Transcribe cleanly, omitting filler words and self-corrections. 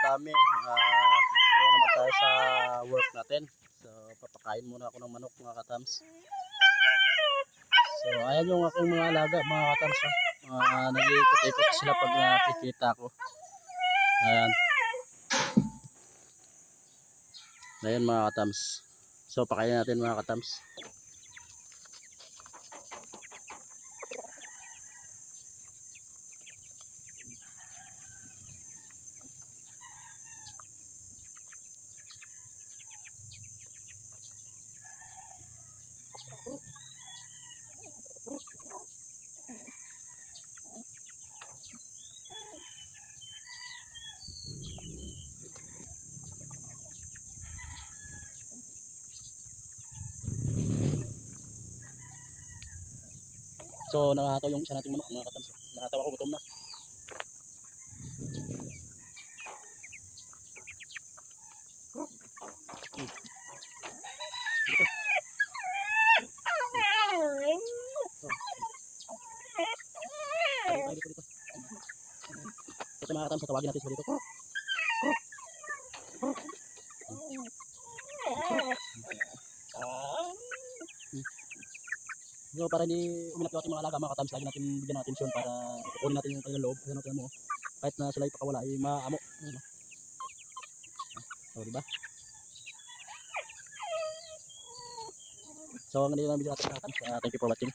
kami. Kaya naman tayo sa work natin. So papakain muna ako ng manok mga katams. So ayan yung aking mga alaga mga katams. Nag-iikot-ikot sila pag nakikita ko. Ayan. Ayan mga katams. So pakain natin mga katams. So nakahataw yung isa nating manok mga katams. Nakahataw ako, gutom na. Ito mga katams, tawagin natin sila dito. So para hindi uminak yung ating mga alaga mga katams, lagi natin bigyan ng atensyon para kukunin natin yung kanilang loob. Kasi natin mo, kahit na sila ipakawala ay maamo. So diba? So ang ganyan lang video natin mga katams. Thank you for watching.